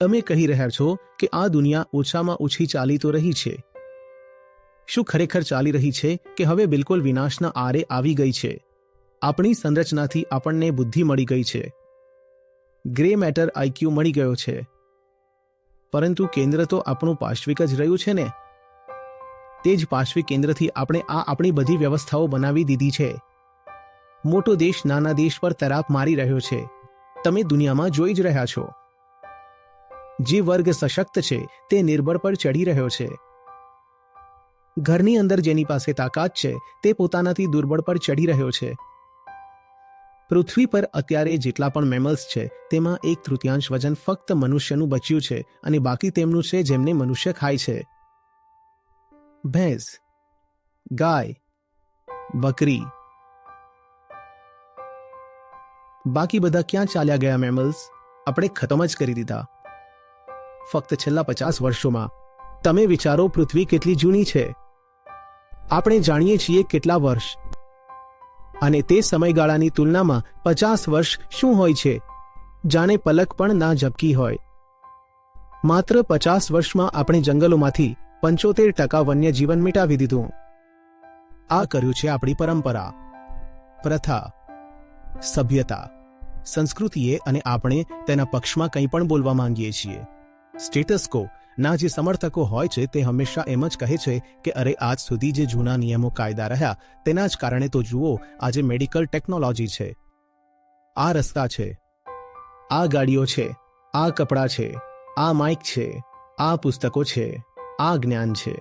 તમે કહી રહ્યા છો કે આ દુનિયા ઓછામાં ઓછી ચાલી તો રહી છે. શું ખરેખર ચાલી રહી છે કે હવે બિલકુલ વિનાશના આરે આવી ગઈ છે? આપણી સંરચનાથી આપણને બુદ્ધિ મળી ગઈ છે, ગ્રે મેટર આઈક્યુ મળી ગયો છે, પરંતુ કેન્દ્ર તો આપણું પાર્શ્વિક જ રહ્યું છે ને. તે જ પાર્શ્વિક કેન્દ્રથી આપણે આપણી બધી વ્યવસ્થાઓ બનાવી દીધી છે. મોટો દેશ નાના દેશ પર તરાપ મારી રહ્યો છે. તમે દુનિયામાં જોઈ જ રહ્યા છો. જે વર્ગ સશક્ત છે તે નિર્બળ પર ચડી રહ્યો છે. ઘરની અંદર જેની પાસે તાકાત છે તે પોતાનાથી દુર્બળ પર ચડી રહ્યો છે. પૃથ્વી પર અત્યારે જેટલા પણ મેમલ્સ છે તેમાં 1/3 વજન ફક્ત મનુષ્યનું બચ્યું છે અને બાકી તેમનું છે જેમને મનુષ્ય ખાય છે. ભેંસ, ગાય, બકરી. બાકી બધા ક્યાં ચાલ્યા ગયા મેમલ્સ? આપણે ખતમ જ કરી દીધા. ફક્ત છેલ્લા 50 વર્ષોમાં. તમે વિચારો પૃથ્વી કેટલી જૂની છે. આપણે જાણીએ છીએ કેટલા વર્ષ, અને તે સમયગાળાની તુલનામાં 50 વર્ષ શું હોય છે? જાણે પલક પણ ના ઝબકી હોય. માત્ર 50 વર્ષમાં આપણે જંગલોમાંથી 75% વન્યજીવન મિટાવી દીધું. આ કર્યું છે આપણી પરંપરા, પ્રથા, સભ્યતા, સંસ્કૃતિએ, અને આપણે તેના પક્ષમાં કંઈ પણ બોલવા માંગીએ છીએ. સ્ટેટસ કો ના જે સમર્થકો હોય છે તે હંમેશા એમ જ કહે છે કે અરે આજ સુધી જે જૂના નિયમો કાયદા રહ્યા તેના જ કારણે તો જુઓ આજે મેડિકલ ટેકનોલોજી છે, આ રસ્તા છે, આ ગાડીઓ છે, આ કપડાં છે, આ માઇક છે, આ પુસ્તકો છે, આ જ્ઞાન છે.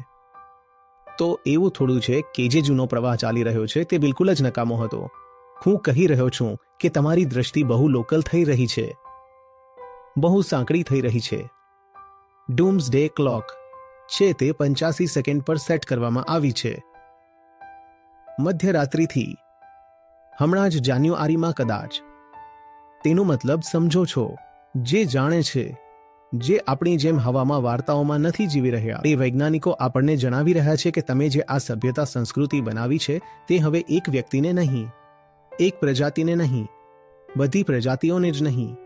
તો એવું થોડું છે કે જે જૂનો પ્રવાહ ચાલી રહ્યો છે તે બિલકુલ જ નકામો હતો. હું કહી રહ્યો છું કે તમારી દ્રષ્ટિ બહુ લોકલ થઈ રહી છે, બહુ સાંકડી થઈ રહી છે. ડૂમ્સડે ક્લોક છે તે 85 સેકન્ડ પર સેટ કરવામાં આવી છે. મધ્યરાત્રિથી હમણાં જ જાન્યુઆરીમાં કદાચ. તેનો મતલબ સમજો છો? જે જાણે છે, જે આપણી જેમ હવામાં વાર્તાઓમાં નથી જીવી રહ્યા, તે વૈજ્ઞાનિકો આપણને જણાવી રહ્યા છે કે તમે જે આ સભ્યતા સંસ્કૃતિ બનાવી છે તે હવે એક વ્યક્તિને નહીં, એક પ્રજાતિને નહીં, બધી પ્રજાતિઓને જ નહીં,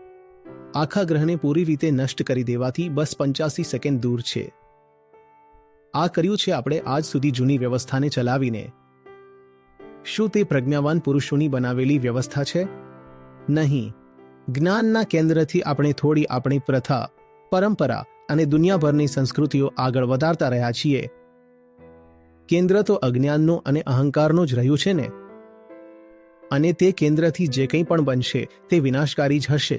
આખા ગ્રહને પૂરી રીતે નષ્ટ કરી દેવાથી બસ 85 સેકન્ડ દૂર છે. આ કર્યું છે આપણે આજ સુધી જૂની વ્યવસ્થાને ચલાવીને. શું તે પ્રજ્ઞાવાન પુરુષોની બનાવેલી વ્યવસ્થા છે? નહીં. જ્ઞાનના કેન્દ્રથી આપણે થોડી આપણી પ્રથા, પરંપરા અને દુનિયાભરની સંસ્કૃતિઓ આગળ વધારતા રહ્યા છીએ. કેન્દ્ર તો અજ્ઞાનનો અને અહંકારનો જ રહ્યું છે ને. અને તે કેન્દ્રથી જે કંઈ પણ બનશે તે વિનાશકારી જ હશે.